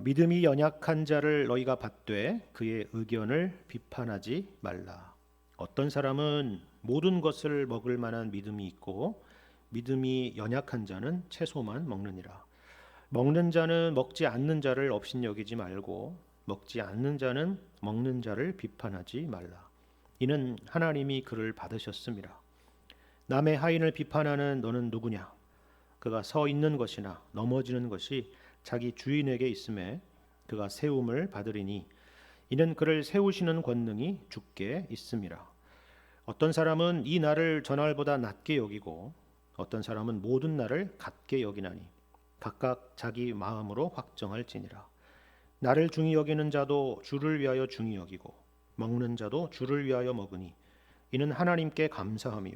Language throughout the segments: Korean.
믿음이 연약한 자를 너희가 받되 그의 의견을 비판하지 말라. 어떤 사람은 모든 것을 먹을 만한 믿음이 있고 믿음이 연약한 자는 채소만 먹느니라. 먹는 자는 먹지 않는 자를 업신여기지 말고 먹지 않는 자는 먹는 자를 비판하지 말라. 이는 하나님이 그를 받으셨음이라. 남의 하인을 비판하는 너는 누구냐? 그가 서 있는 것이나 넘어지는 것이 자기 주인에게 있음에 그가 세움을 받으리니 이는 그를 세우시는 권능이 주께 있음이라. 어떤 사람은 이 날을 전날보다 낮게 여기고 어떤 사람은 모든 날을 같게 여기나니 각각 자기 마음으로 확정할지니라. 나를 중히 여기는 자도 주를 위하여 중히 여기고 먹는 자도 주를 위하여 먹으니 이는 하나님께 감사하며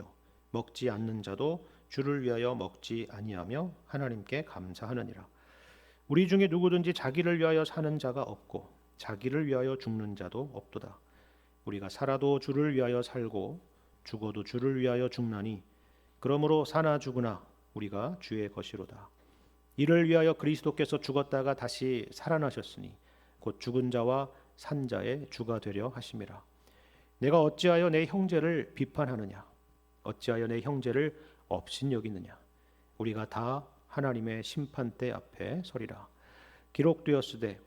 먹지 않는 자도 주를 위하여 먹지 아니하며 하나님께 감사하느니라. 우리 중에 누구든지 자기를 위하여 사는 자가 없고 자기를 위하여 죽는 자도 없도다. 우리가 살아도 주를 위하여 살고 죽어도 주를 위하여 죽나니 그러므로 사나 죽으나 우리가 주의 것이로다. 이를 위하여 그리스도께서 죽었다가 다시 살아나셨으니 곧 죽은 자와 산 자의 주가 되려 하심이라. 내가 어찌하여 내 형제를 비판하느냐? 어찌하여 내 형제를 업신여기느냐? 우리가 다 하나님의 심판대 앞에 서리라. 기록되었으되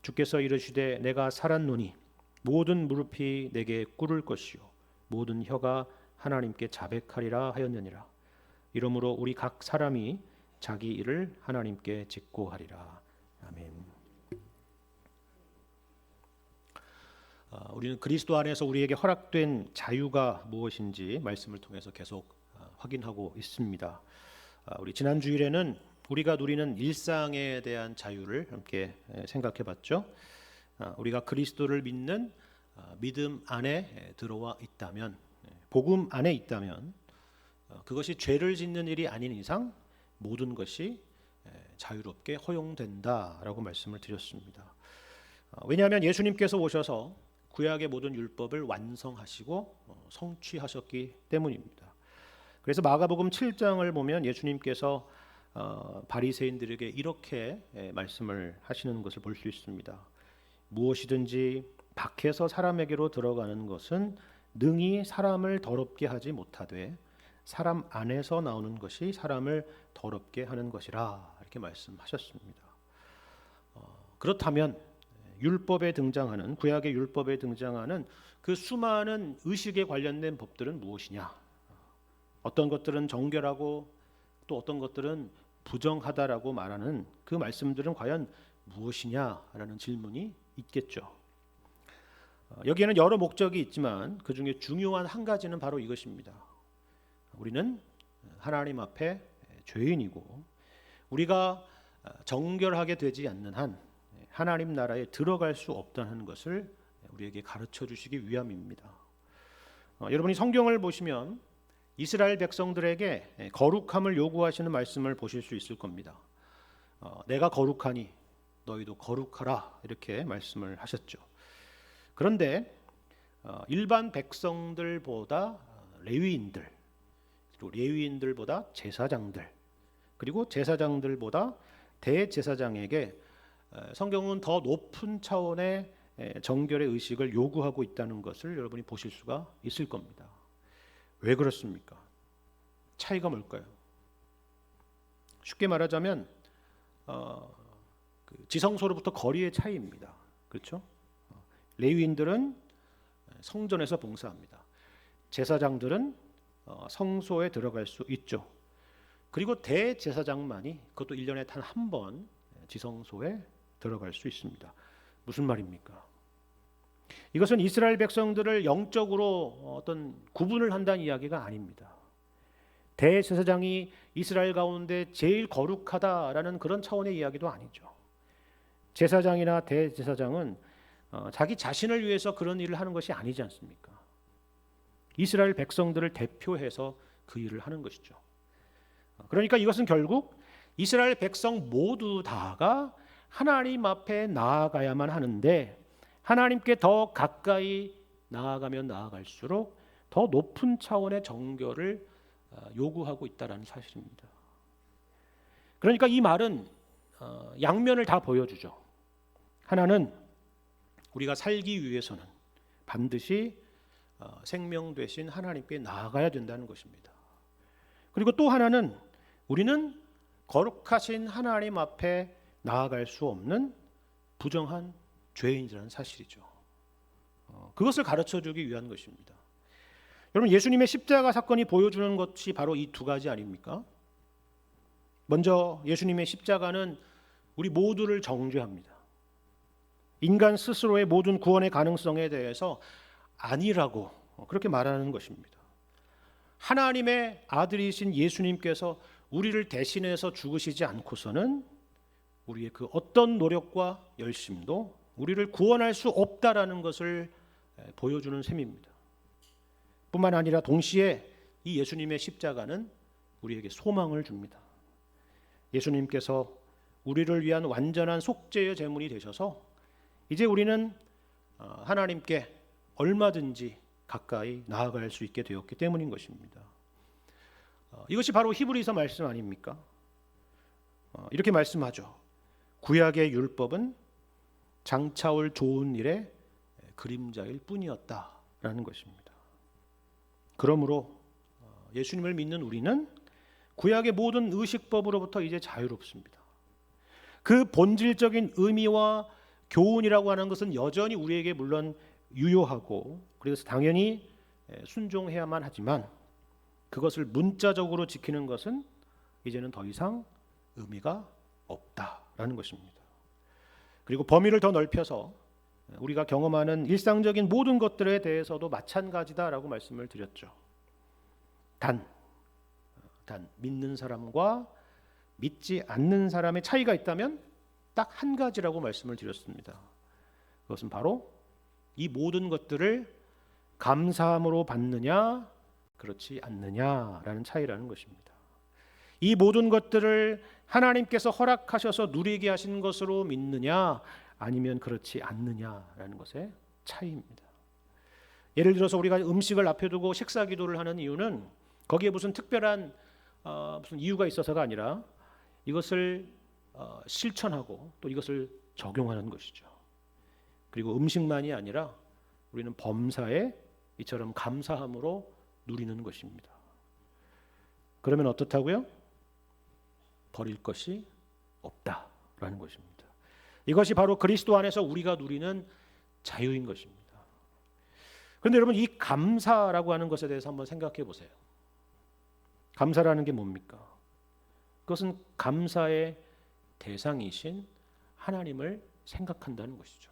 주께서 이르시되 내가 살았노니 모든 무릎이 내게 꿇을 것이요 모든 혀가 하나님께 자백하리라 하였느니라. 이러므로 우리 각 사람이 자기 일을 하나님께 직고하리라. 아멘. 우리는 그리스도 안에서 우리에게 허락된 자유가 무엇인지 말씀을 통해서 계속 확인하고 있습니다. 우리 지난 주일에는 우리가 누리는 일상에 대한 자유를 함께 생각해 봤죠. 우리가 그리스도를 믿는 믿음 안에 들어와 있다면, 복음 안에 있다면 그것이 죄를 짓는 일이 아닌 이상 모든 것이 자유롭게 허용된다라고 말씀을 드렸습니다. 왜냐하면 예수님께서 오셔서 구약의 모든 율법을 완성하시고 성취하셨기 때문입니다. 그래서 마가복음 7장을 보면 예수님께서 바리새인들에게 이렇게 말씀을 하시는 것을 볼 수 있습니다. 무엇이든지 밖에서 사람에게로 들어가는 것은 능히 사람을 더럽게 하지 못하되 사람 안에서 나오는 것이 사람을 더럽게 하는 것이라 이렇게 말씀하셨습니다. 그렇다면 율법에 등장하는 구약의 율법에 등장하는 그 수많은 의식에 관련된 법들은 무엇이냐? 어떤 것들은 정결하고 또 어떤 것들은 부정하다라고 말하는 그 말씀들은 과연 무엇이냐라는 질문이 있겠죠. 여기에는 여러 목적이 있지만 그 중에 중요한 한 가지는 바로 이것입니다. 우리는 하나님 앞에 죄인이고 우리가 정결하게 되지 않는 한 하나님 나라에 들어갈 수 없다는 것을 우리에게 가르쳐 주시기 위함입니다. 여러분이 성경을 보시면 이스라엘 백성들에게 거룩함을 요구하시는 말씀을 보실 수 있을 겁니다. 내가 거룩하니 너희도 거룩하라 이렇게 말씀을 하셨죠. 그런데 일반 백성들보다 레위인들, 그리고 레위인들보다 제사장들, 그리고 제사장들보다 대제사장에게 성경은 더 높은 차원의 정결의 의식을 요구하고 있다는 것을 여러분이 보실 수가 있을 겁니다. 왜 그렇습니까? 차이가 뭘까요? 쉽게 말하자면 지성소로부터 거리의 차이입니다. 그렇죠? 레위인들은 성전에서 봉사합니다. 제사장들은 성소에 들어갈 수 있죠. 그리고 대제사장만이 그것도 1년에 단 한 번 지성소에 들어갈 수 있습니다. 무슨 말입니까? 이것은 이스라엘 백성들을 영적으로 어떤 구분을 한다는 이야기가 아닙니다. 대제사장이 이스라엘 가운데 제일 거룩하다라는 그런 차원의 이야기도 아니죠. 제사장이나 대제사장은 자기 자신을 위해서 그런 일을 하는 것이 아니지 않습니까? 이스라엘 백성들을 대표해서 그 일을 하는 것이죠. 그러니까 이것은 결국 이스라엘 백성 모두 다가 하나님 앞에 나아가야만 하는데 하나님께 더 가까이 나아가면 나아갈수록 더 높은 차원의 정결을 요구하고 있다는 사실입니다. 그러니까 이 말은 양면을 다 보여주죠. 하나는 우리가 살기 위해서는 반드시 생명 되신 하나님께 나아가야 된다는 것입니다. 그리고 또 하나는 우리는 거룩하신 하나님 앞에 나아갈 수 없는 부정한 죄인이라는 사실이죠. 그것을 가르쳐주기 위한 것입니다. 여러분, 예수님의 십자가 사건이 보여주는 것이 바로 이 두 가지 아닙니까? 먼저 예수님의 십자가는 우리 모두를 정죄합니다. 인간 스스로의 모든 구원의 가능성에 대해서 아니라고 그렇게 말하는 것입니다. 하나님의 아들이신 예수님께서 우리를 대신해서 죽으시지 않고서는 우리의 그 어떤 노력과 열심도 우리를 구원할 수 없다라는 것을 보여주는 셈입니다. 뿐만 아니라 동시에 이 예수님의 십자가는 우리에게 소망을 줍니다. 예수님께서 우리를 위한 완전한 속죄의 제물이 되셔서 이제 우리는 하나님께 얼마든지 가까이 나아갈 수 있게 되었기 때문인 것입니다. 이것이 바로 히브리서 말씀 아닙니까? 이렇게 말씀하죠. 구약의 율법은 장차올 좋은 일의 그림자일 뿐이었다라는 것입니다. 그러므로 예수님을 믿는 우리는 구약의 모든 의식법으로부터 이제 자유롭습니다. 그 본질적인 의미와 교훈이라고 하는 것은 여전히 우리에게 물론 유효하고 그래서 당연히 순종해야만 하지만 그것을 문자적으로 지키는 것은 이제는 더 이상 의미가 없다라는 것입니다. 그리고 범위를 더 넓혀서 우리가 경험하는 일상적인 모든 것들에 대해서도 마찬가지다라고 말씀을 드렸죠. 단 믿는 사람과 믿지 않는 사람의 차이가 있다면 딱 한 가지라고 말씀을 드렸습니다. 그것은 바로 이 모든 것들을 감사함으로 받느냐 그렇지 않느냐라는 차이라는 것입니다. 이 모든 것들을 하나님께서 허락하셔서 누리게 하신 것으로 믿느냐 아니면 그렇지 않느냐라는 것의 차이입니다. 예를 들어서 우리가 음식을 앞에 두고 식사 기도를 하는 이유는 거기에 무슨 특별한 무슨 이유가 있어서가 아니라 이것을 실천하고 또 이것을 적용하는 것이죠. 그리고 음식만이 아니라 우리는 범사에 이처럼 감사함으로 누리는 것입니다. 그러면 어떻다고요? 버릴 것이 없다라는 것입니다. 이것이 바로 그리스도 안에서 우리가 누리는 자유인 것입니다. 그런데 여러분, 이 감사라고 하는 것에 대해서 한번 생각해 보세요. 감사라는 게 뭡니까? 그것은 감사의 대상이신 하나님을 생각한다는 것이죠.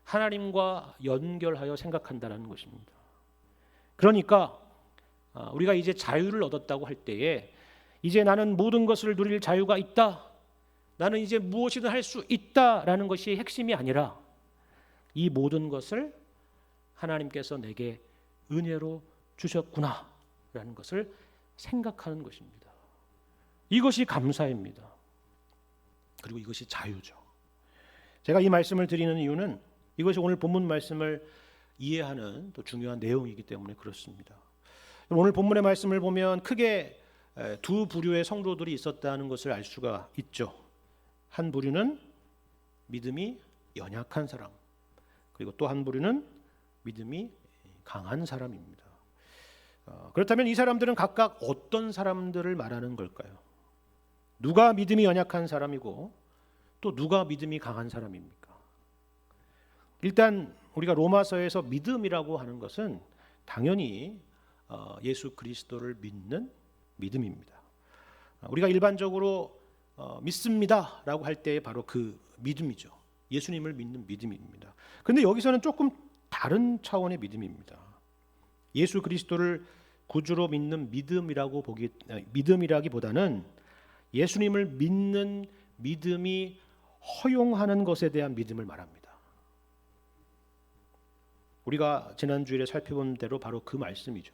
하나님과 연결하여 생각한다는 것입니다. 그러니까 우리가 이제 자유를 얻었다고 할 때에 이제 나는 모든 것을 누릴 자유가 있다, 나는 이제 무엇이든 할 수 있다라는 것이 핵심이 아니라 이 모든 것을 하나님께서 내게 은혜로 주셨구나라는 것을 생각하는 것입니다. 이것이 감사입니다. 그리고 이것이 자유죠. 제가 이 말씀을 드리는 이유는 이것이 오늘 본문 말씀을 이해하는 또 중요한 내용이기 때문에 그렇습니다. 오늘 본문의 말씀을 보면 크게 두 부류의 성도들이 있었다는 것을 알 수가 있죠. 한 부류는 믿음이 연약한 사람, 그리고 또 한 부류는 믿음이 강한 사람입니다. 그렇다면 이 사람들은 각각 어떤 사람들을 말하는 걸까요? 누가 믿음이 연약한 사람이고 또 누가 믿음이 강한 사람입니까? 일단 우리가 로마서에서 믿음이라고 하는 것은 당연히 예수 그리스도를 믿는 믿음입니다. 우리가 일반적으로 믿습니다라고 할 때 바로 그 믿음이죠. 예수님을 믿는 믿음입니다. 그런데 여기서는 조금 다른 차원의 믿음입니다. 예수 그리스도를 구주로 믿는 믿음이라기보다는 예수님을 믿는 믿음이 허용하는 것에 대한 믿음을 말합니다. 우리가 지난주일에 살펴본 대로 바로 그 말씀이죠.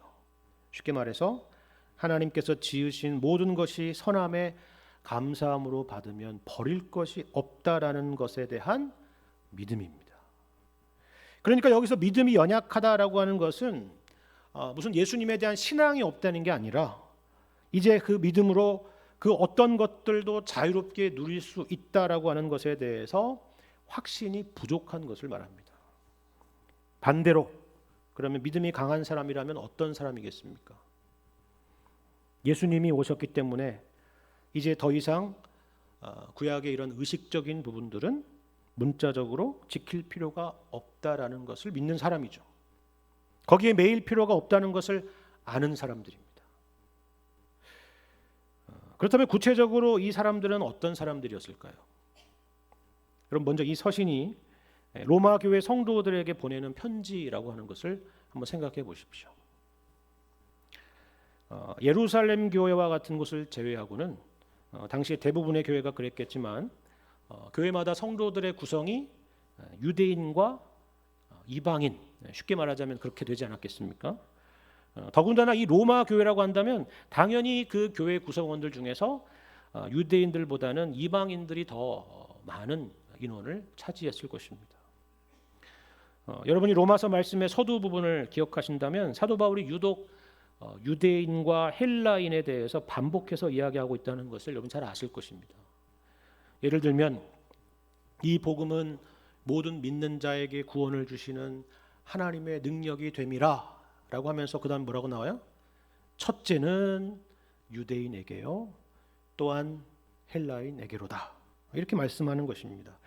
쉽게 말해서 하나님께서 지으신 모든 것이 선함에 감사함으로 받으면 버릴 것이 없다라는 것에 대한 믿음입니다. 그러니까 여기서 믿음이 연약하다라고 하는 것은 무슨 예수님에 대한 신앙이 없다는 게 아니라 이제 그 믿음으로 그 어떤 것들도 자유롭게 누릴 수 있다라고 하는 것에 대해서 확신이 부족한 것을 말합니다. 반대로 그러면 믿음이 강한 사람이라면 어떤 사람이겠습니까? 예수님이 오셨기 때문에 이제 더 이상 구약의 이런 의식적인 부분들은 문자적으로 지킬 필요가 없다라는 것을 믿는 사람이죠. 거기에 매일 필요가 없다는 것을 아는 사람들입니다. 그렇다면 구체적으로 이 사람들은 어떤 사람들이었을까요? 그럼 먼저 이 서신이 로마 교회 성도들에게 보내는 편지라고 하는 것을 한번 생각해 보십시오. 예루살렘 교회와 같은 곳을 제외하고는 당시 대부분의 교회가 그랬겠지만 교회마다 성도들의 구성이 유대인과 이방인, 쉽게 말하자면 그렇게 되지 않았겠습니까? 더군다나 이 로마 교회라고 한다면 당연히 그 교회 구성원들 중에서 유대인들보다는 이방인들이 더 많은 인원을 차지했을 것입니다. 여러분이 로마서 말씀의 서두 부분을 기억하신다면 사도 바울이 유독 유대인과 헬라인에 대해서 반복해서 이야기하고 있다는 것을 여러분 잘 아실 것입니다. 예를 들면 이 복음은 모든 믿는 자에게 구원을 주시는 하나님의 능력이 됨이라 라고 하면서 그 다음 뭐라고 나와요? 첫째는 유대인에게요 또한 헬라인에게로다, 이렇게 말씀하는 것입니다.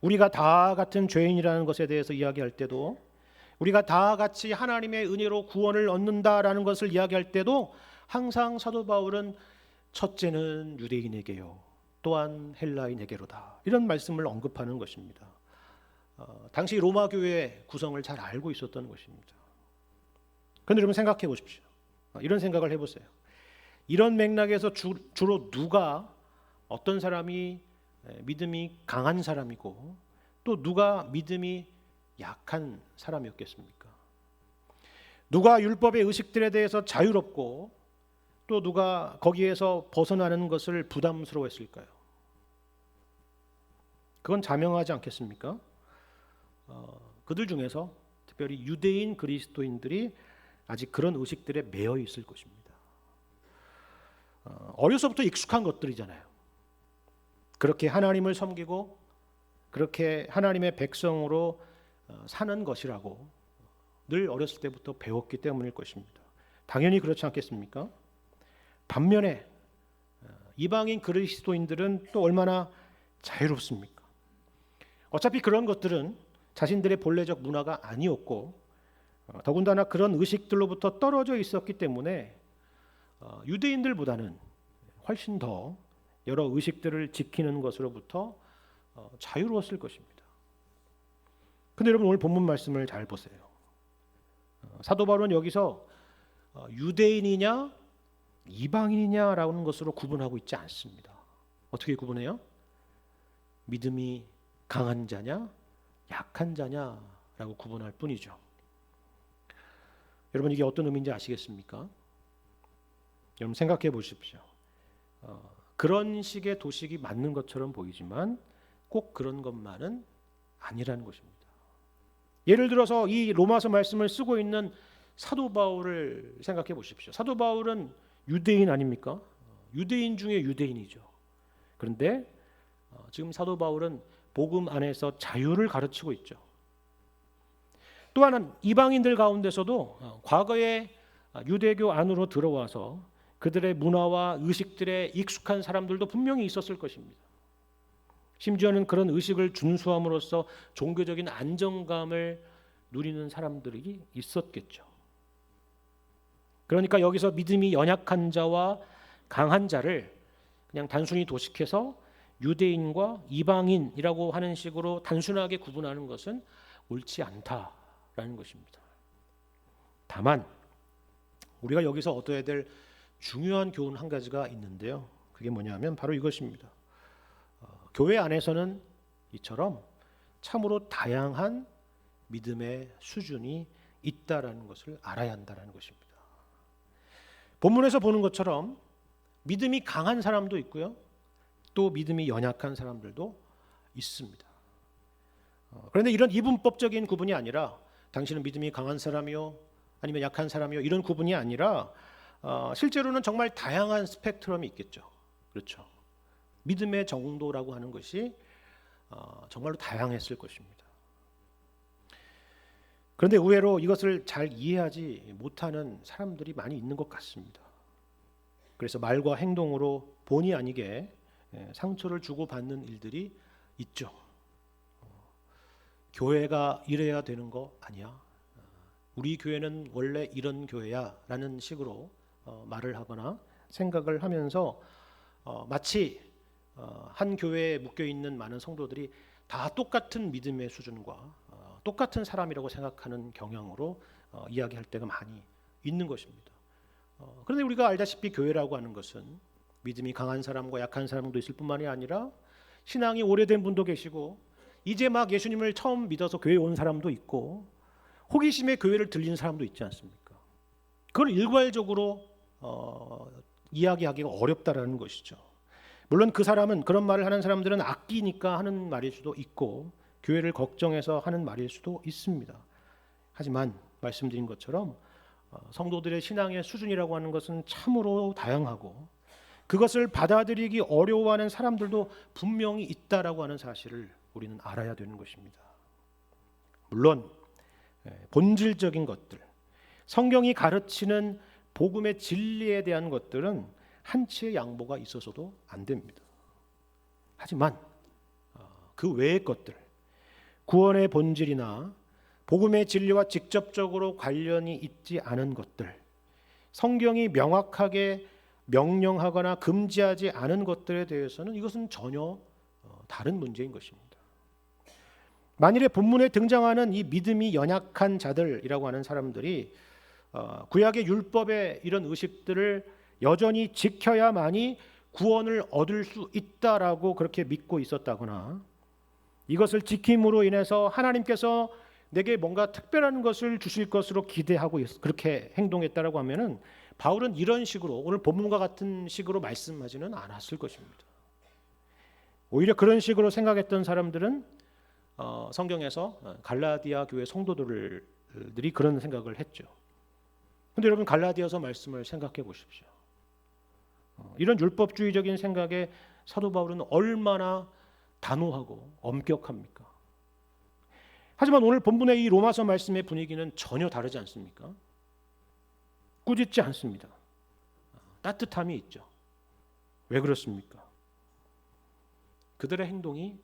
우리가 다 같은 죄인이라는 것에 대해서 이야기할 때도, 우리가 다 같이 하나님의 은혜로 구원을 얻는다라는 것을 이야기할 때도 항상 사도 바울은 첫째는 유대인에게요 또한 헬라인에게로다, 이런 말씀을 언급하는 것입니다. 당시 로마 교회의 구성을 잘 알고 있었던 것입니다. 그런데 여러분 생각해 보십시오. 이런 생각을 해보세요. 이런 맥락에서 주로 누가, 어떤 사람이 믿음이 강한 사람이고 또 누가 믿음이 약한 사람이었겠습니까? 누가 율법의 의식들에 대해서 자유롭고 또 누가 거기에서 벗어나는 것을 부담스러워했을까요? 그건 자명하지 않겠습니까? 그들 중에서 특별히 유대인 그리스도인들이 아직 그런 의식들에 매여 있을 것입니다. 어려서부터 익숙한 것들이잖아요. 그렇게 하나님을 섬기고 그렇게 하나님의 백성으로 사는 것이라고 늘 어렸을 때부터 배웠기 때문일 것입니다. 당연히 그렇지 않겠습니까? 반면에 이방인 그리스도인들은 또 얼마나 자유롭습니까? 어차피 그런 것들은 자신들의 본래적 문화가 아니었고 더군다나 그런 의식들로부터 떨어져 있었기 때문에 유대인들보다는 훨씬 더 여러 의식들을 지키는 것으로부터 자유로웠을 것입니다. 그런데 여러분 오늘 본문 말씀을 잘 보세요. 사도 바울은 여기서 유대인이냐 이방인이냐라는 것으로 구분하고 있지 않습니다. 어떻게 구분해요? 믿음이 강한 자냐 약한 자냐라고 구분할 뿐이죠. 여러분 이게 어떤 의미인지 아시겠습니까? 여러분 생각해 보십시오. 그런 식의 도식이 맞는 것처럼 보이지만 꼭 그런 것만은 아니라는 것입니다. 예를 들어서 이 로마서 말씀을 쓰고 있는 사도 바울을 생각해 보십시오. 사도 바울은 유대인 아닙니까? 유대인 중에 유대인이죠. 그런데 지금 사도 바울은 복음 안에서 자유를 가르치고 있죠. 또 하나는 이방인들 가운데서도 과거에 유대교 안으로 들어와서 그들의 문화와 의식들에 익숙한 사람들도 분명히 있었을 것입니다. 심지어는 그런 의식을 준수함으로써 종교적인 안정감을 누리는 사람들이 있었겠죠. 그러니까 여기서 믿음이 연약한 자와 강한 자를 그냥 단순히 도식해서 유대인과 이방인이라고 하는 식으로 단순하게 구분하는 것은 옳지 않다라는 것입니다. 다만 우리가 여기서 얻어야 될 중요한 교훈 한 가지가 있는데요. 그게 뭐냐면 바로 이것입니다. 교회 안에서는 이처럼 참으로 다양한 믿음의 수준이 있다라는 것을 알아야 한다는 것입니다. 본문에서 보는 것처럼 믿음이 강한 사람도 있고요. 또 믿음이 연약한 사람들도 있습니다. 그런데 이런 이분법적인 구분이 아니라 당신은 믿음이 강한 사람이요 아니면 약한 사람이요 이런 구분이 아니라 실제로는 정말 다양한 스펙트럼이 있겠죠. 그렇죠. 믿음의 정도라고 하는 것이 정말로 다양했을 것입니다. 그런데 의외로 이것을 잘 이해하지 못하는 사람들이 많이 있는 것 같습니다. 그래서 말과 행동으로 본의 아니게 상처를 주고받는 일들이 있죠. 교회가 이래야 되는 거 아니야? 우리 교회는 원래 이런 교회야 라는 식으로 말을 하거나 생각을 하면서 마치 한 교회에 묶여있는 많은 성도들이 다 똑같은 믿음의 수준과 똑같은 사람이라고 생각하는 경향으로 이야기할 때가 많이 있는 것입니다. 그런데 우리가 알다시피 교회라고 하는 것은 믿음이 강한 사람과 약한 사람도 있을 뿐만이 아니라 신앙이 오래된 분도 계시고 이제 막 예수님을 처음 믿어서 교회에 온 사람도 있고 호기심에 교회를 들리는 사람도 있지 않습니까? 그걸 일괄적으로 이야기하기가 어렵다라는 것이죠. 물론 그 사람은, 그런 말을 하는 사람들은 아끼니까 하는 말일 수도 있고 교회를 걱정해서 하는 말일 수도 있습니다. 하지만 말씀드린 것처럼 성도들의 신앙의 수준이라고 하는 것은 참으로 다양하고 그것을 받아들이기 어려워하는 사람들도 분명히 있다라고 하는 사실을 우리는 알아야 되는 것입니다. 물론 본질적인 것들, 성경이 가르치는 복음의 진리에 대한 것들은 한치의 양보가 있어서도 안 됩니다. 하지만 그 외의 것들, 구원의 본질이나 복음의 진리와 직접적으로 관련이 있지 않은 것들, 성경이 명확하게 명령하거나 금지하지 않은 것들에 대해서는 이것은 전혀 다른 문제인 것입니다. 만일에 본문에 등장하는 이 믿음이 연약한 자들이라고 하는 사람들이 구약의 율법의 이런 의식들을 여전히 지켜야만이 구원을 얻을 수 있다라고 그렇게 믿고 있었다거나 이것을 지킴으로 인해서 하나님께서 내게 뭔가 특별한 것을 주실 것으로 기대하고 그렇게 행동했다라고 하면은 바울은 이런 식으로 오늘 본문과 같은 식으로 말씀하지는 않았을 것입니다. 오히려 그런 식으로 생각했던 사람들은 성경에서 갈라디아 교회 성도들이 그런 생각을 했죠. 그런데 여러분 갈라디아서 말씀을 생각해 보십시오. 이런 율법주의적인 생각에 사도 바울은 얼마나 단호하고 엄격합니까? 하지만 오늘 본문의 이 로마서 말씀의 분위기는 전혀 다르지 않습니까? 꾸짖지 않습니다. 따뜻함이 있죠. 왜 그렇습니까? 그들의 행동이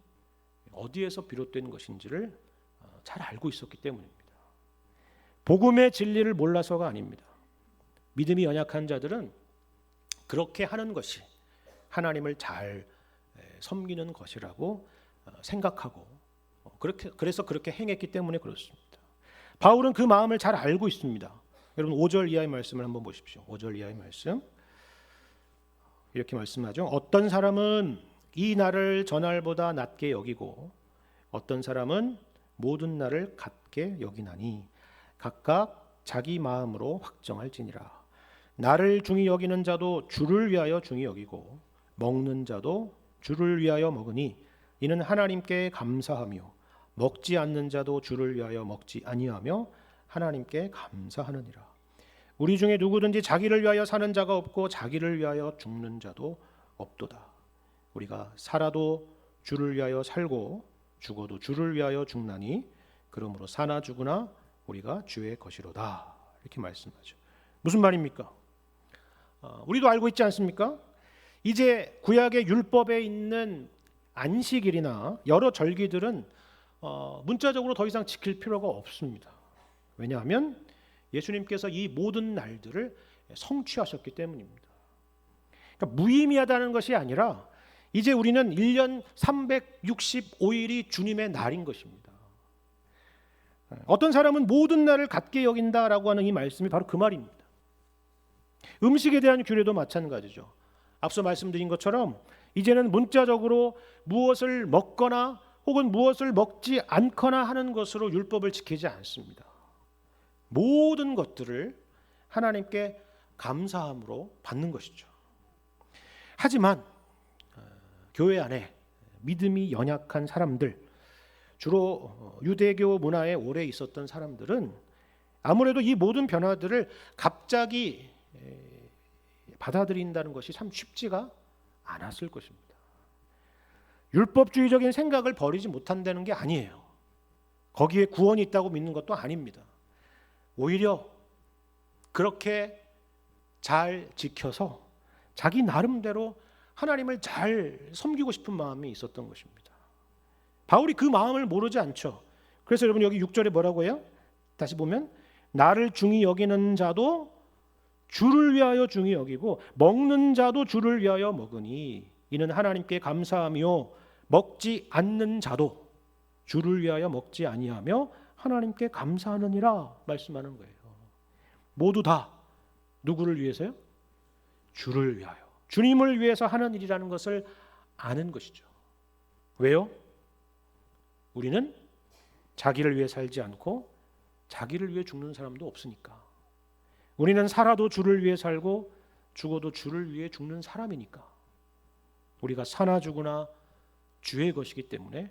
어디에서 비롯된 것인지를 잘 알고 있었기 때문입니다. 복음의 진리를 몰라서가 아닙니다. 믿음이 연약한 자들은 그렇게 하는 것이 하나님을 잘 섬기는 것이라고 생각하고 그래서 그렇게 행했기 때문에 그렇습니다. 바울은 그 마음을 잘 알고 있습니다. 여러분 5절 이하의 말씀을 한번 보십시오. 5절 이하의 말씀 이렇게 말씀하죠. 어떤 사람은 이 날을 저날보다 낮게 여기고 어떤 사람은 모든 날을 같게 여기나니 각각 자기 마음으로 확정할지니라. 나를 중히 여기는 자도 주를 위하여 중히 여기고 먹는 자도 주를 위하여 먹으니 이는 하나님께 감사하며 먹지 않는 자도 주를 위하여 먹지 아니하며 하나님께 감사하느니라. 우리 중에 누구든지 자기를 위하여 사는 자가 없고 자기를 위하여 죽는 자도 없도다. 우리가 살아도 주를 위하여 살고 죽어도 주를 위하여 죽나니 그러므로 사나 죽으나 우리가 주의 것이로다. 이렇게 말씀하죠. 무슨 말입니까? 우리도 알고 있지 않습니까? 이제 구약의 율법에 있는 안식일이나 여러 절기들은 문자적으로 더 이상 지킬 필요가 없습니다. 왜냐하면 예수님께서 이 모든 날들을 성취하셨기 때문입니다. 그러니까 무의미하다는 것이 아니라 이제 우리는 1년 365일이 주님의 날인 것입니다. 어떤 사람은 모든 날을 같게 여긴다라고 하는 이 말씀이 바로 그 말입니다. 음식에 대한 규례도 마찬가지죠. 앞서 말씀드린 것처럼 이제는 문자적으로 무엇을 먹거나 혹은 무엇을 먹지 않거나 하는 것으로 율법을 지키지 않습니다. 모든 것들을 하나님께 감사함으로 받는 것이죠. 하지만 교회 안에 믿음이 연약한 사람들, 주로 유대교 문화에 오래 있었던 사람들은 아무래도 이 모든 변화들을 갑자기 받아들인다는 것이 참 쉽지가 않았을 것입니다. 율법주의적인 생각을 버리지 못한다는 게 아니에요. 거기에 구원이 있다고 믿는 것도 아닙니다. 오히려 그렇게 잘 지켜서 자기 나름대로 하나님을 잘 섬기고 싶은 마음이 있었던 것입니다. 바울이 그 마음을 모르지 않죠. 그래서 여러분 여기 6절에 뭐라고 해요? 다시 보면 나를 중히 여기는 자도 주를 위하여 중히 여기고 먹는 자도 주를 위하여 먹으니 이는 하나님께 감사하며 먹지 않는 자도 주를 위하여 먹지 아니하며 하나님께 감사하느니라 말씀하는 거예요. 모두 다 누구를 위해서요? 주를 위하여. 주님을 위해서 하는 일이라는 것을 아는 것이죠. 왜요? 우리는 자기를 위해 살지 않고 자기를 위해 죽는 사람도 없으니까. 우리는 살아도 주를 위해 살고 죽어도 주를 위해 죽는 사람이니까. 우리가 사나 죽으나 주의 것이기 때문에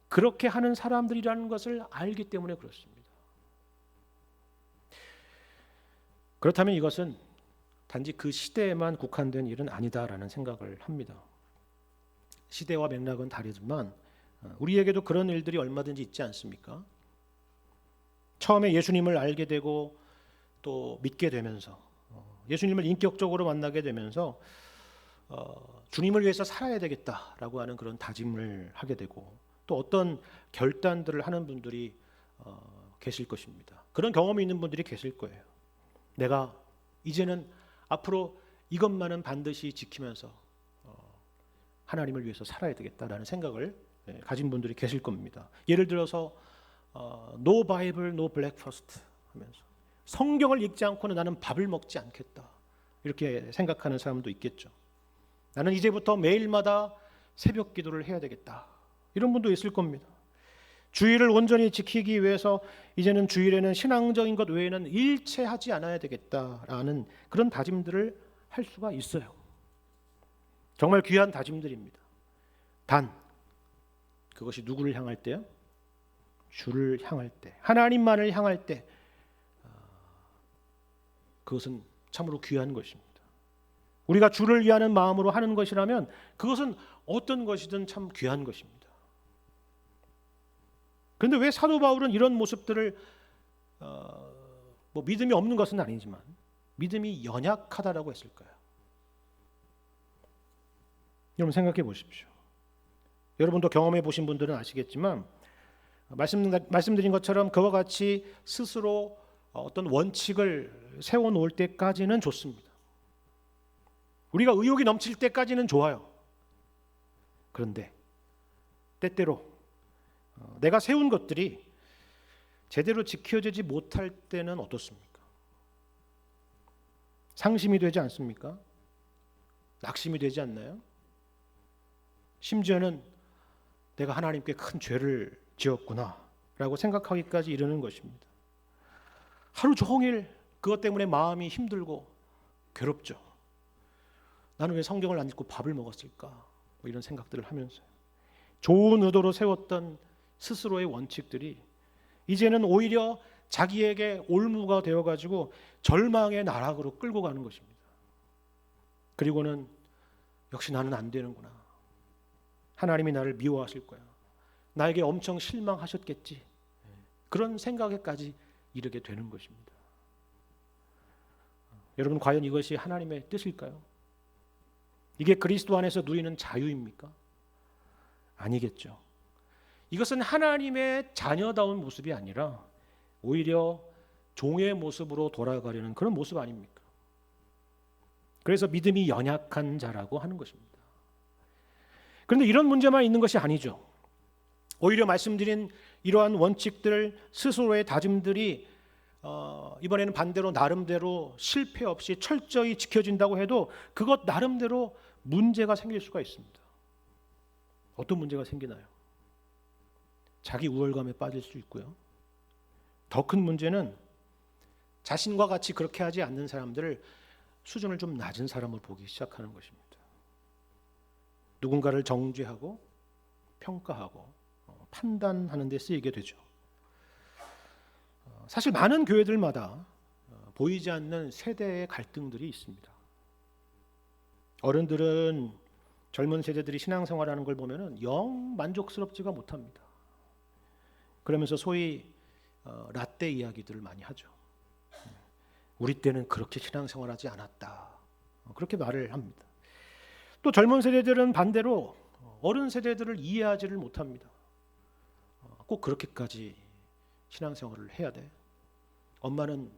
그렇게 하는 사람들이라는 것을 알기 때문에 그렇습니다. 그렇다면 이것은 단지 그 시대에만 국한된 일은 아니다라는 생각을 합니다. 시대와 맥락은 다르지만 우리에게도 그런 일들이 얼마든지 있지 않습니까? 처음에 예수님을 알게 되고 또 믿게 되면서 예수님을 인격적으로 만나게 되면서 주님을 위해서 살아야 되겠다라고 하는 그런 다짐을 하게 되고 또 어떤 결단들을 하는 분들이 계실 것입니다. 그런 경험이 있는 분들이 계실 거예요. 내가 이제는 앞으로 이것만은 반드시 지키면서 하나님을 위해서 살아야 되겠다라는 생각을 가진 분들이 계실 겁니다. 예를 들어서 No Bible, No Breakfast 하면서 성경을 읽지 않고는 나는 밥을 먹지 않겠다 이렇게 생각하는 사람도 있겠죠. 나는 이제부터 매일마다 새벽 기도를 해야 되겠다 이런 분도 있을 겁니다. 주일을 온전히 지키기 위해서 이제는 주일에는 신앙적인 것 외에는 일체 하지 않아야 되겠다라는 그런 다짐들을 할 수가 있어요. 정말 귀한 다짐들입니다. 단 그것이 누구를 향할 때요? 주를 향할 때, 하나님만을 향할 때 그것은 참으로 귀한 것입니다. 우리가 주를 위하는 마음으로 하는 것이라면 그것은 어떤 것이든 참 귀한 것입니다. 그런데 왜 사도 바울은 이런 모습들을 믿음이 없는 것은 아니지만 믿음이 연약하다라고 했을까요? 여러분 생각해 보십시오. 여러분도 경험해 보신 분들은 아시겠지만 말씀드린 것처럼 그와 같이 스스로 어떤 원칙을 세워놓을 때까지는 좋습니다. 우리가 의욕이 넘칠 때까지는 좋아요. 그런데 때때로 내가 세운 것들이 제대로 지켜지지 못할 때는 어떻습니까? 상심이 되지 않습니까? 낙심이 되지 않나요? 심지어는 내가 하나님께 큰 죄를 지었구나 라고 생각하기까지 이르는 것입니다. 하루 종일 그것 때문에 마음이 힘들고 괴롭죠. 나는 왜 성경을 안 읽고 밥을 먹었을까? 이런 생각들을 하면서요. 좋은 의도로 세웠던 스스로의 원칙들이 이제는 오히려 자기에게 올무가 되어가지고 절망의 나락으로 끌고 가는 것입니다. 그리고는 역시 나는 안 되는구나. 하나님이 나를 미워하실 거야. 나에게 엄청 실망하셨겠지. 그런 생각에까지 이르게 되는 것입니다. 여러분 과연 이것이 하나님의 뜻일까요? 이게 그리스도 안에서 누리는 자유입니까? 아니겠죠. 이것은 하나님의 자녀다운 모습이 아니라 오히려 종의 모습으로 돌아가려는 그런 모습 아닙니까? 그래서 믿음이 연약한 자라고 하는 것입니다. 그런데 이런 문제만 있는 것이 아니죠. 오히려 말씀드린 이러한 원칙들, 스스로의 다짐들이 이번에는 반대로 나름대로 실패 없이 철저히 지켜진다고 해도 그것 나름대로 문제가 생길 수가 있습니다. 어떤 문제가 생기나요? 자기 우월감에 빠질 수 있고요. 더 큰 문제는 자신과 같이 그렇게 하지 않는 사람들을 수준을 좀 낮은 사람으로 보기 시작하는 것입니다. 누군가를 정죄하고 평가하고 판단하는 데 쓰이게 되죠. 사실 많은 교회들마다 보이지 않는 세대의 갈등들이 있습니다. 어른들은 젊은 세대들이 신앙생활하는 걸 보면은 영 만족스럽지가 못합니다. 그러면서 소위 라떼 이야기들을 많이 하죠. 우리 때는 그렇게 신앙생활하지 않았다. 그렇게 말을 합니다. 또 젊은 세대들은 반대로 어른 세대들을 이해하지를 못합니다. 꼭 그렇게까지 신앙생활을 해야 돼. 엄마는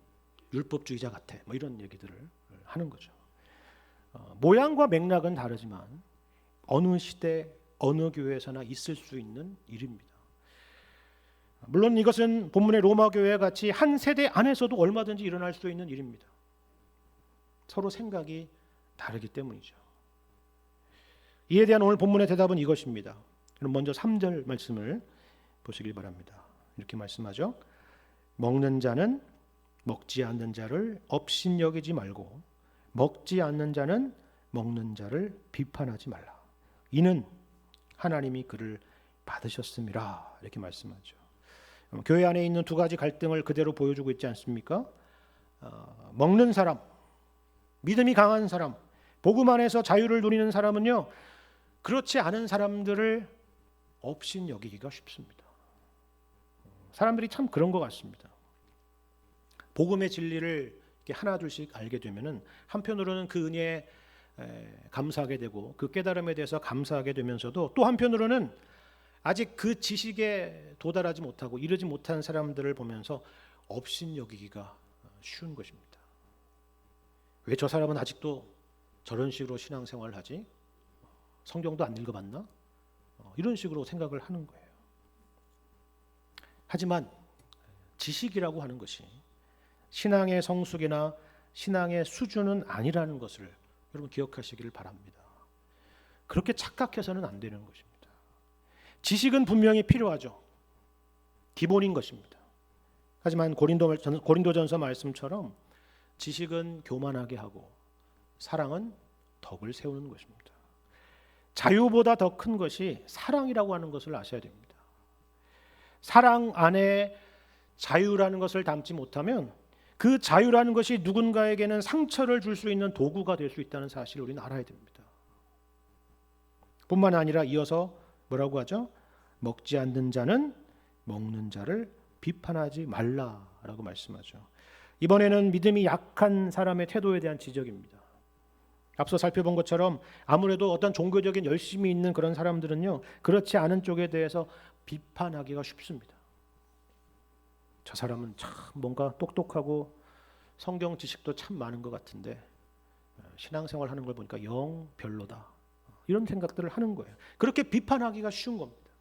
율법주의자 같아. 뭐 이런 얘기들을 하는 거죠. 모양과 맥락은 다르지만 어느 시대, 어느 교회에서나 있을 수 있는 일입니다. 물론 이것은 본문의 로마 교회 같이 한 세대 안에서도 얼마든지 일어날 수 있는 일입니다. 서로 생각이 다르기 때문이죠. 이에 대한 오늘 본문의 대답은 이것입니다. 그럼 먼저 3절 말씀을 보시길 바랍니다. 이렇게 말씀하죠. 먹는 자는 먹지 않는 자를 업신여기지 말고 먹지 않는 자는 먹는 자를 비판하지 말라. 이는 하나님이 그를 받으셨음이라. 이렇게 말씀하죠. 교회 안에 있는 두 가지 갈등을 그대로 보여주고 있지 않습니까? 먹는 사람, 믿음이 강한 사람, 복음 안에서 자유를 누리는 사람은요, 그렇지 않은 사람들을 업신여기기가 쉽습니다. 사람들이 참 그런 것 같습니다. 복음의 진리를 이렇게 하나둘씩 알게 되면은 한편으로는 그 은혜에 감사하게 되고 그 깨달음에 대해서 감사하게 되면서도 또 한편으로는 아직 그 지식에 도달하지 못하고 이르지 못한 사람들을 보면서 업신여기기가 쉬운 것입니다. 왜 저 사람은 아직도 저런 식으로 신앙생활을 하지? 성경도 안 읽어봤나? 이런 식으로 생각을 하는 거예요. 하지만 지식이라고 하는 것이 신앙의 성숙이나 신앙의 수준은 아니라는 것을 여러분 기억하시기를 바랍니다. 그렇게 착각해서는 안 되는 것입니다. 지식은 분명히 필요하죠. 기본인 것입니다. 하지만 고린도전서 말씀처럼 지식은 교만하게 하고 사랑은 덕을 세우는 것입니다. 자유보다 더 큰 것이 사랑이라고 하는 것을 아셔야 됩니다. 사랑 안에 자유라는 것을 담지 못하면 그 자유라는 것이 누군가에게는 상처를 줄 수 있는 도구가 될 수 있다는 사실을 우리는 알아야 됩니다. 뿐만 아니라 이어서 뭐라고 하죠? 먹지 않는 자는 먹는 자를 비판하지 말라라고 말씀하죠. 이번에는 믿음이 약한 사람의 태도에 대한 지적입니다. 앞서 살펴본 것처럼 아무래도 어떤 종교적인 열심이 있는 그런 사람들은요, 그렇지 않은 쪽에 대해서 비판하기가 쉽습니다. 저 사람은 참 뭔가 똑똑하고 성경 지식도 참 많은 것 같은데 신앙생활 하는 걸 보니까 영 별로다. 이런 생각들을 하는 거예요. 그렇게 비판하기가 쉬운 겁니다.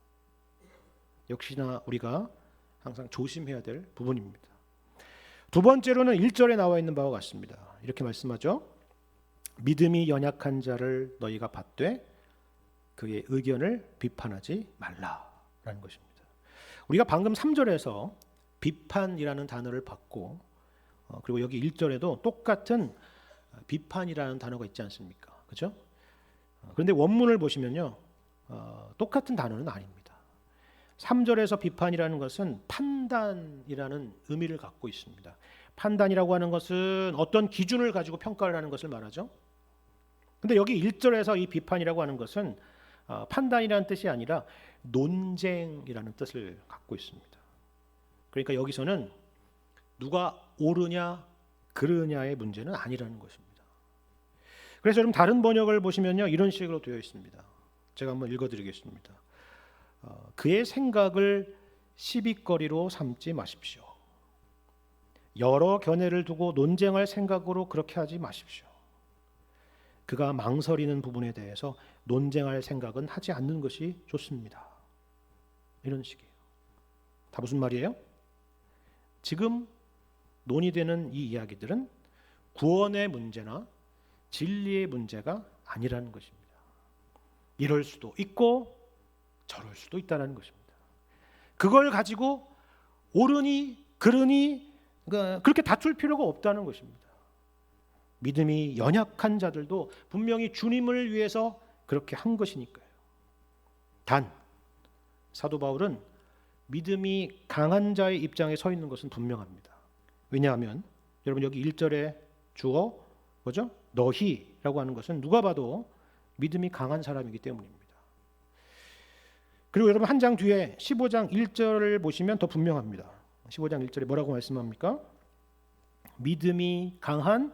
역시나 우리가 항상 조심해야 될 부분입니다. 두 번째로는 1절에 나와 있는 바와 같습니다. 이렇게 말씀하죠. 믿음이 연약한 자를 너희가 받되 그의 의견을 비판하지 말라라는 것입니다. 우리가 방금 3절에서 비판이라는 단어를 받고 그리고 여기 1절에도 똑같은 비판이라는 단어가 있지 않습니까? 그렇죠? 그런데 원문을 보시면요, 똑같은 단어는 아닙니다. 3절에서 비판이라는 것은 판단이라는 의미를 갖고 있습니다. 판단이라고 하는 것은 어떤 기준을 가지고 평가를 하는 것을 말하죠. 근데 여기 1절에서 이 비판이라고 하는 것은 판단이라는 뜻이 아니라 논쟁이라는 뜻을 갖고 있습니다. 그러니까 여기서는 누가 옳으냐 그르냐의 문제는 아니라는 것입니다. 그래서 여러분 다른 번역을 보시면요, 이런 식으로 되어 있습니다. 제가 한번 읽어드리겠습니다. 그의 생각을 시비거리로 삼지 마십시오. 여러 견해를 두고 논쟁할 생각으로 그렇게 하지 마십시오. 그가 망설이는 부분에 대해서 논쟁할 생각은 하지 않는 것이 좋습니다. 이런 식이에요. 다 무슨 말이에요? 지금 논의되는 이 이야기들은 구원의 문제나 진리의 문제가 아니라는 것입니다. 이럴 수도 있고 저럴 수도 있다는 것입니다. 그걸 가지고 옳으니 그르니 그렇게 다툴 필요가 없다는 것입니다. 믿음이 연약한 자들도 분명히 주님을 위해서 그렇게 한 것이니까요. 단 사도 바울은 믿음이 강한 자의 입장에 서 있는 것은 분명합니다. 왜냐하면 여러분 여기 1절에 주어 뭐죠? 너희라고 하는 것은 누가 봐도 믿음이 강한 사람이기 때문입니다. 그리고 여러분 한 장 뒤에 15장 1절을 보시면 더 분명합니다. 15장 1절에 뭐라고 말씀합니까? 믿음이 강한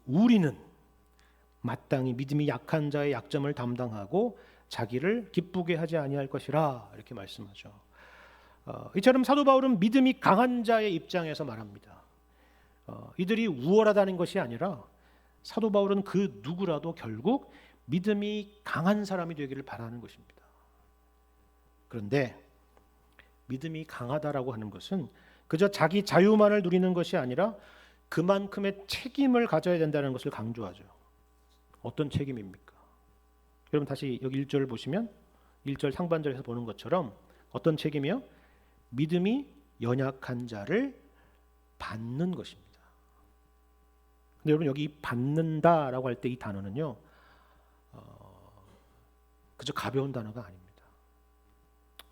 우리는 마땅히 믿음이 약한 자의 약점을 담당하고 자기를 기쁘게 하지 아니할 것이라 이렇게 말씀하죠. 이처럼 사도 바울은 믿음이 강한 자의 입장에서 말합니다. 이들이 우월하다는 것이 아니라 사도 바울은 그 누구라도 결국 믿음이 강한 사람이 되기를 바라는 것입니다. 그런데 믿음이 강하다라고 하는 것은 그저 자기 자유만을 누리는 것이 아니라 그만큼의 책임을 가져야 된다는 것을 강조하죠. 어떤 책임입니까? 여러분 다시 여기 1절을 보시면 1절 상반절에서 보는 것처럼 어떤 책임이요? 믿음이 연약한 자를 받는 것입니다. 근데 여러분 여기 받는다라고 할 때 이 단어는요, 그저 가벼운 단어가 아닙니다.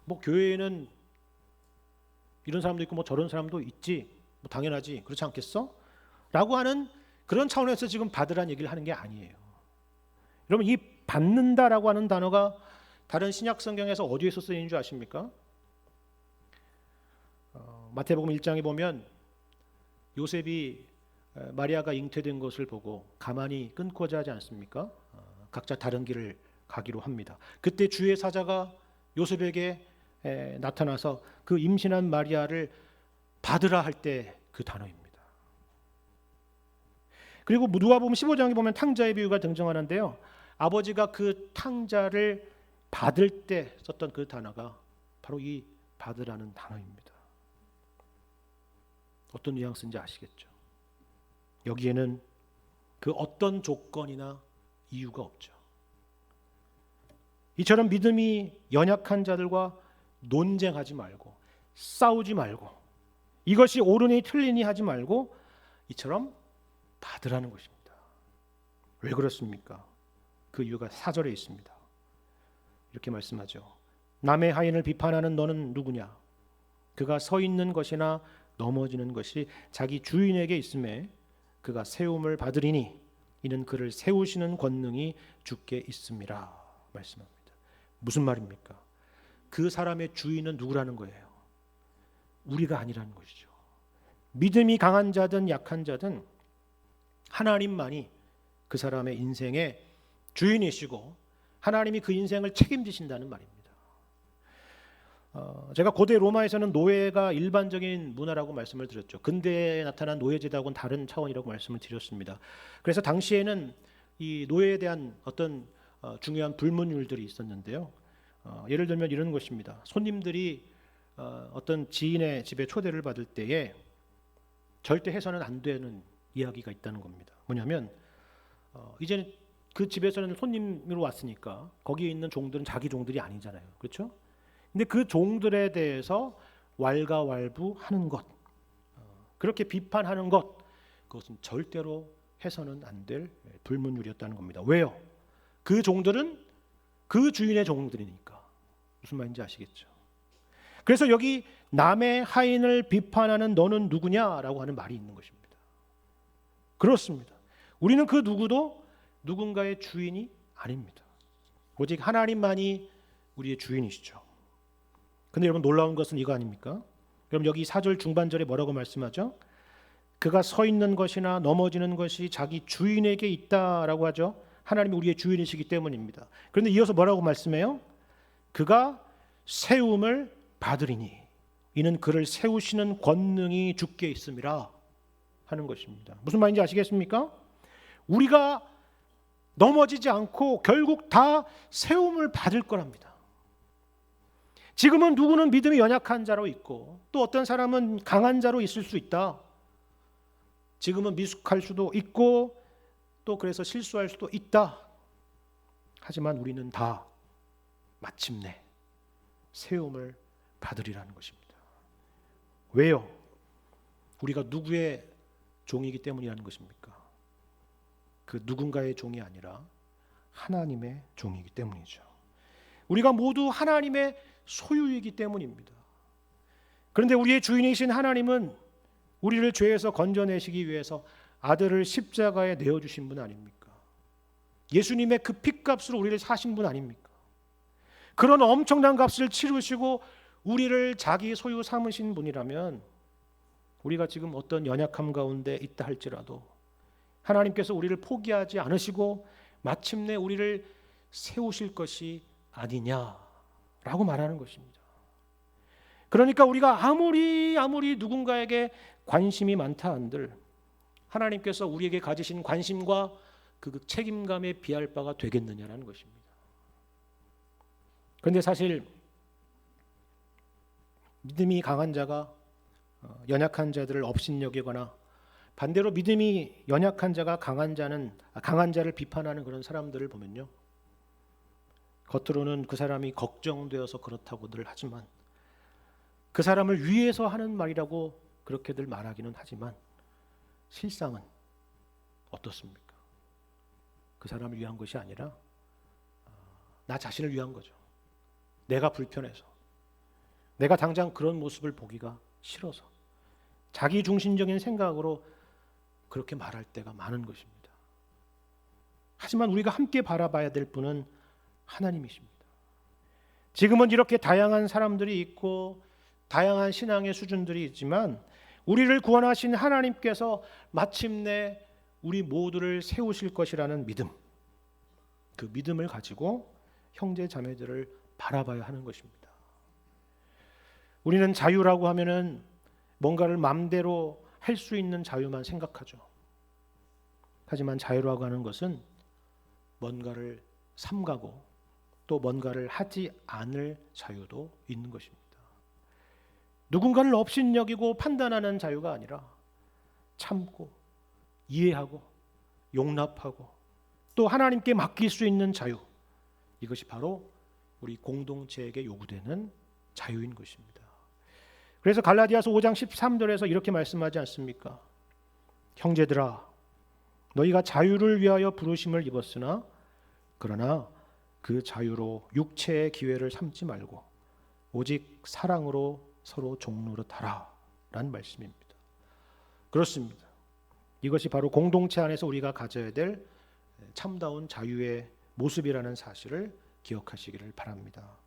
뭐 교회에는 이런 사람도 있고 뭐 저런 사람도 있지, 뭐 당연하지, 그렇지 않겠어? 라고 하는 그런 차원에서 지금 받으라는 얘기를 하는 게 아니에요. 여러분 이 받는다라고 하는 단어가 다른 신약 성경에서 어디에서 쓰이는 줄 아십니까? 마태복음 1장에 보면 요셉이 마리아가 잉태된 것을 보고 가만히 끊고자 하지 않습니까? 각자 다른 길을 가기로 합니다. 그때 주의 사자가 요셉에게 나타나서 그 임신한 마리아를 받으라 할 때 그 단어입니다. 그리고 누가복음 15장에 보면 탕자의 비유가 등장하는데요. 아버지가 그 탕자를 받을 때 썼던 그 단어가 바로 이 받으라는 단어입니다. 어떤 뉘앙스인지 아시겠죠? 여기에는 그 어떤 조건이나 이유가 없죠. 이처럼 믿음이 연약한 자들과 논쟁하지 말고 싸우지 말고 이것이 옳으니 틀리니 하지 말고 이처럼 받으라는 것입니다. 왜 그렇습니까? 그 이유가 4절에 있습니다. 이렇게 말씀하죠. 남의 하인을 비판하는 너는 누구냐? 그가 서 있는 것이나 넘어지는 것이 자기 주인에게 있음에 그가 세움을 받으리니 이는 그를 세우시는 권능이 주께 있음이라 말씀합니다. 무슨 말입니까? 그 사람의 주인은 누구라는 거예요? 우리가 아니라는 것이죠. 믿음이 강한 자든 약한 자든 하나님만이 그 사람의 인생의 주인이시고 하나님이 그 인생을 책임지신다는 말입니다. 제가 고대 로마에서는 노예가 일반적인 문화라고 말씀을 드렸죠. 근대에 나타난 노예제도하고는 다른 차원이라고 말씀을 드렸습니다. 그래서 당시에는 이 노예에 대한 어떤 중요한 불문율들이 있었는데요. 예를 들면 이런 것입니다. 손님들이 어떤 지인의 집에 초대를 받을 때에 절대 해서는 안 되는 이야기가 있다는 겁니다. 뭐냐면 이제는 그 집에서는 손님으로 왔으니까 거기에 있는 종들은 자기 종들이 아니잖아요. 그렇죠? 근데 그 종들에 대해서 왈가왈부하는 것, 그렇게 비판하는 것, 그것은 절대로 해서는 안 될 불문율이었다는 겁니다. 왜요? 그 종들은 그 주인의 종들이니까. 무슨 말인지 아시겠죠? 그래서 여기 남의 하인을 비판하는 너는 누구냐라고 하는 말이 있는 것입니다. 그렇습니다. 우리는 그 누구도 누군가의 주인이 아닙니다. 오직 하나님만이 우리의 주인이시죠. 근데 여러분 놀라운 것은 이거 아닙니까? 여러분 여기 4절 중반절에 뭐라고 말씀하죠? 그가 서 있는 것이나 넘어지는 것이 자기 주인에게 있다라고 하죠. 하나님이 우리의 주인이시기 때문입니다. 그런데 이어서 뭐라고 말씀해요? 그가 세움을 받으리니 이는 그를 세우시는 권능이 주께 있음이라 하는 것입니다. 무슨 말인지 아시겠습니까? 우리가 넘어지지 않고 결국 다 세움을 받을 거랍니다. 지금은 누구는 믿음이 연약한 자로 있고 또 어떤 사람은 강한 자로 있을 수 있다. 지금은 미숙할 수도 있고 또 그래서 실수할 수도 있다. 하지만 우리는 다 마침내 세움을 받으리라는 것입니다. 왜요? 우리가 누구의 종이기 때문이라는 것입니까? 그 누군가의 종이 아니라 하나님의 종이기 때문이죠. 우리가 모두 하나님의 소유이기 때문입니다. 그런데 우리의 주인이신 하나님은 우리를 죄에서 건져내시기 위해서 아들을 십자가에 내어주신 분 아닙니까? 예수님의 그 핏값으로 우리를 사신 분 아닙니까? 그런 엄청난 값을 치르시고 우리를 자기 소유 삼으신 분이라면 우리가 지금 어떤 연약함 가운데 있다 할지라도 하나님께서 우리를 포기하지 않으시고 마침내 우리를 세우실 것이 아니냐라고 말하는 것입니다. 그러니까 우리가 아무리 누군가에게 관심이 많다 한들 하나님께서 우리에게 가지신 관심과 그 책임감에 비할 바가 되겠느냐라는 것입니다. 그런데 사실 믿음이 강한 자가 연약한 자들을 업신여기거나 반대로 믿음이 연약한 자가 강한 자를 비판하는 그런 사람들을 보면요, 겉으로는 그 사람이 걱정되어서 그렇다고들 하지만 그 사람을 위해서 하는 말이라고 그렇게들 말하기는 하지만 실상은 어떻습니까? 그 사람을 위한 것이 아니라 나 자신을 위한 거죠. 내가 불편해서, 내가 당장 그런 모습을 보기가 싫어서 자기 중심적인 생각으로 그렇게 말할 때가 많은 것입니다. 하지만 우리가 함께 바라봐야 될 분은 하나님이십니다. 지금은 이렇게 다양한 사람들이 있고 다양한 신앙의 수준들이 있지만 우리를 구원하신 하나님께서 마침내 우리 모두를 세우실 것이라는 믿음, 그 믿음을 가지고 형제 자매들을 바라봐야 하는 것입니다. 우리는 자유라고 하면은 뭔가를 마음대로 할 수 있는 자유만 생각하죠. 하지만 자유라고 하는 것은 뭔가를 삼가고 또 뭔가를 하지 않을 자유도 있는 것입니다. 누군가를 업신여기고 판단하는 자유가 아니라 참고 이해하고 용납하고 또 하나님께 맡길 수 있는 자유, 이것이 바로 우리 공동체에게 요구되는 자유인 것입니다. 그래서 갈라디아서 5장 13절에서 이렇게 말씀하지 않습니까? 형제들아, 너희가 자유를 위하여 부르심을 입었으나 그러나 그 자유로 육체의 기회를 삼지 말고 오직 사랑으로 서로 종노릇하라 라는 말씀입니다. 그렇습니다. 이것이 바로 공동체 안에서 우리가 가져야 될 참다운 자유의 모습이라는 사실을 기억하시기를 바랍니다.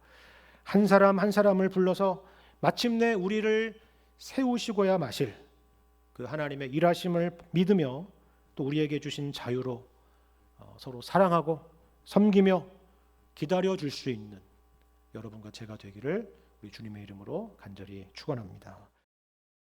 한 사람 한 사람을 불러서 마침내 우리를 세우시고야 마실 그 하나님의 일하심을 믿으며 또 우리에게 주신 자유로 서로 사랑하고 섬기며 기다려 줄 수 있는 여러분과 제가 되기를 우리 주님의 이름으로 간절히 축원합니다.